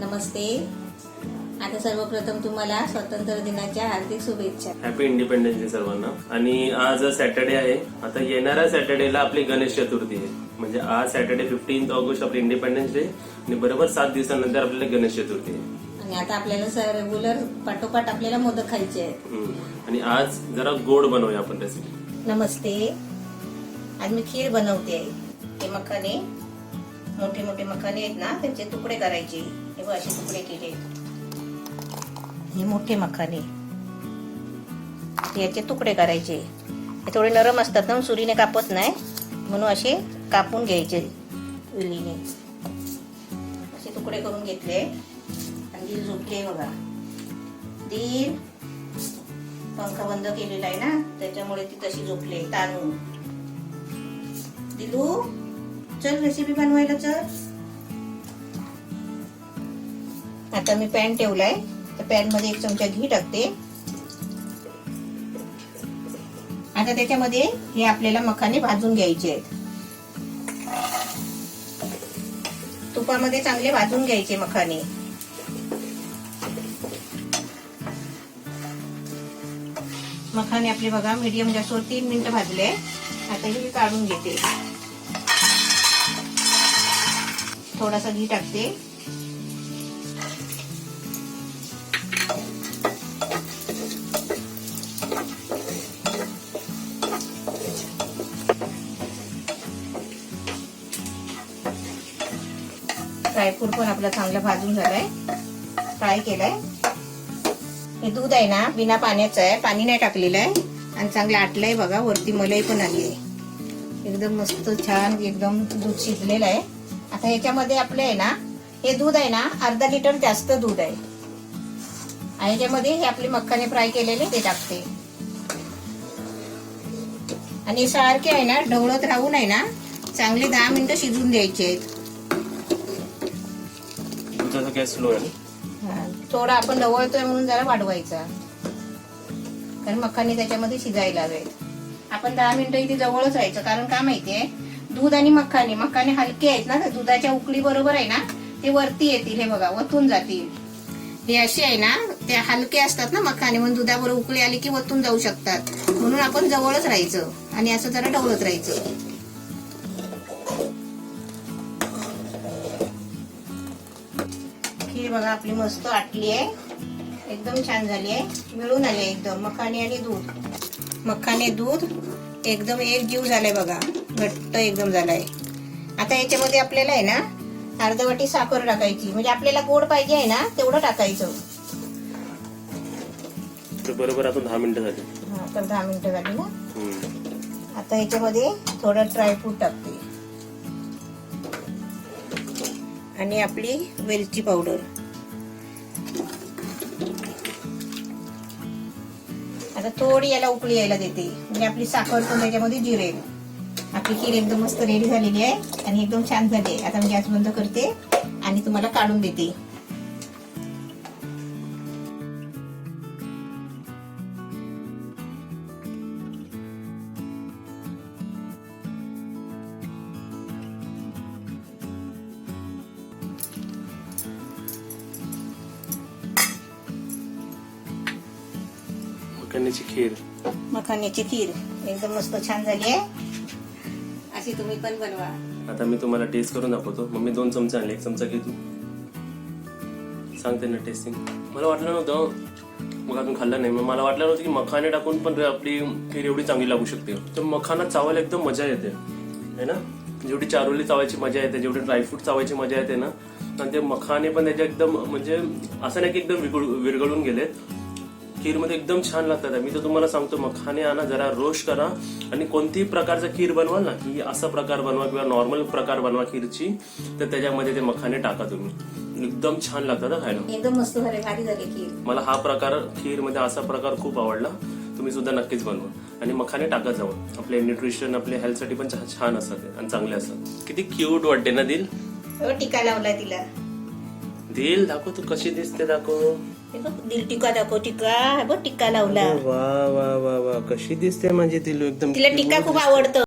नमस्ते. आता सर्वप्रथम तुम्हाला स्वातंत्र्य दिनाच्या हार्दिक शुभेच्छा. हॅपी इंडिपेंडन्स डे सर्वांना. आणि आज सॅटर्डे आहे. आता येणाऱ्या सॅटर्डेला आपली गणेश चतुर्थी आहे. म्हणजे आज सॅटर्डे 15 ऑगस्ट आपली इंडिपेंडन्स डे आणि बरोबर 7 दिवसानंतर आपल्याला गणेश चतुर्थी आहे. आणि आता आपल्याला रेग्युलर पाठोपाठ आपल्याला मोदक खायचे आहेत. आणि आज जरा गोड बनवूया आपण रेसिपी. नमस्ते. आज मी खीर बनवते. हे मखाने, मोठे मोठे मखाने आहेत ना, त्यांचे तुकडे करायचे. हे बघ असे तुकडे केले. हे मोठे मखाने, याचे तुकडे करायचे. हे थोडे नरम असतात ना, सुरीने कापत नाही, म्हणून असे कापून घ्यायचे विलीने. असे तुकडे करून घेतले. आणि दिल झोपले बघा. दिल पंखा बंद केलेला आहे ना, त्याच्यामुळे ती तशी झोपले ताणून. दिलू चल रेसिपी बनवायला चल. आता मी पॅन ठेवलाय. तर पॅन मध्ये 1 चमचा घी टाकते. आता त्याच्यामध्ये हे आपल्याला मखाने भाजून घ्यायचे आहेत. तुपामध्ये चांगले भाजून घ्यायचे मखाने. मखाने आपले बघा मीडियम गॅसवर 3 मिनिटं भाजले. आता हे काढून घेते. थोडासा घी टाकते. ड्रायफ्रूट पण आपला चांगला भाजून झालाय, फ्राय केलाय. हे दूध आहे ना, बिना पाण्याचं आहे, पाणी नाही टाकलेलं आहे. आणि चांगलं आटलंय बघा. वरती मलाई पण आली आहे. एकदम मस्त छान एकदम दूध शिजलेलं आहे. आता याच्यामध्ये आपलं आहे ना, हे दूध आहे ना, अर्धा लिटर जास्त दूध आहे. आणि याच्यामध्ये हे आपले मखाने फ्राय केलेले ते टाकते. आणि सारखे आहे ना, ढवळत राहून आहे ना, चांगले 10 मिनिटं शिजून द्यायचे आहेत. गॅस स्लो आहे. थोडा आपण ढवळतोय म्हणून जरा वाढवायचा, कारण मखाने त्याच्यामध्ये शिजायला हवेत. आपण 10 मिनिटं इथे जवळच राहायचं. कारण का माहितीये, दूध आणि मखाने हलके आहेत ना, दुधाच्या उकळी बरोबर आहे ना, ते वरती येतील. हे बघा वतून जातील. हे असे आहे ना, ते हलके असतात ना मखाने, म्हणून दुधाबरोबर उकळी आली की वतून जाऊ शकतात. म्हणून आपण जवळच राहायचं आणि असं जरा ढवळत राहायचं. खीर बघा आपली मस्त आटली आहे. एकदम छान झाली आहे. मिळून आले एकदम मखाने आणि दूध एकदम एक जीव झालाय बघा. घट्ट एकदम झालाय. आता याच्यामध्ये आपल्याला आहे ना, अर्धा वाटी साखर टाकायची. म्हणजे आपल्याला गोड पाहिजे आहे ना, तेवढं टाकायचं. बरोबर आता 10 मिनिटं झाली. हा, तर 10 मिनिटं झाली ना. आता याच्यामध्ये थोडं ड्रायफ्रूट टाकते. आणि आपली वेलची पावडर. आता थोडी याला उकळी यायला देते, म्हणजे आपली साखर पण त्याच्यामध्ये जिरेल. आपली खीर एकदम मस्त रेडी झालेली आहे आणि एकदम छान झाली आहे. आता मी गॅस बंद करते आणि तुम्हाला काढून देते. मखाण्याची खीर एकदम मस्त छान झाली आहे. अशी तुम्ही पण बनवा. आता मी तुम्हाला टेस्ट करून दाखवतो. मम्मी 2 चमचे आणले. 1 चमचा घे तू. सांगते ना टेस्टिंग. मला वाटलं नव्हतं, मग अजून खाल्लं नाही, मला वाटलं नव्हतं की मखाने टाकून पण आपली खीर एवढी चांगली लागू शकते. तर मखाना चावायला एकदम मजा येते है ना. जेवढी चारोली चावायची मजा येते, जेवढी ड्रायफ्रूट चावायची मजा येते ना, आणि ते मखाने पण त्याच्या एकदम म्हणजे असं नाही की एकदम विरघळून गेलेत. खीरमध्ये एकदम छान लागतात. मी तर तुम्हाला सांगतो, मखाने आणा, जरा रोस्ट करा आणि कोणतीही प्रकारचा खीर बनवाल ना, की असा प्रकार बनवा किंवा नॉर्मल प्रकार बनवा खीरची, तर त्याच्यामध्ये ते मखाने टाका तुम्ही. एकदम छान लागतात खायला. एकदम मस्त झाले, भारी झाली खीर. मला हा प्रकार खीर मध्ये असा प्रकार खूप आवडला. तुम्ही सुद्धा नक्कीच बनवा. आणि मखाने टाका जाऊ. आपले न्यूट्रिशन आपल्या हेल्थ साठी पण छान असतात आणि चांगले असतात. किती क्यूट वाटते ना दिल. टीका लावलाय तिला. दिल दाखव तू कशी दिसते, दाखव. दिल टीका दाखव. टीका लावला. वा वा वा वा, कशी दिसते माझी दिल एकदम. तिला टीका खूप आवडतं.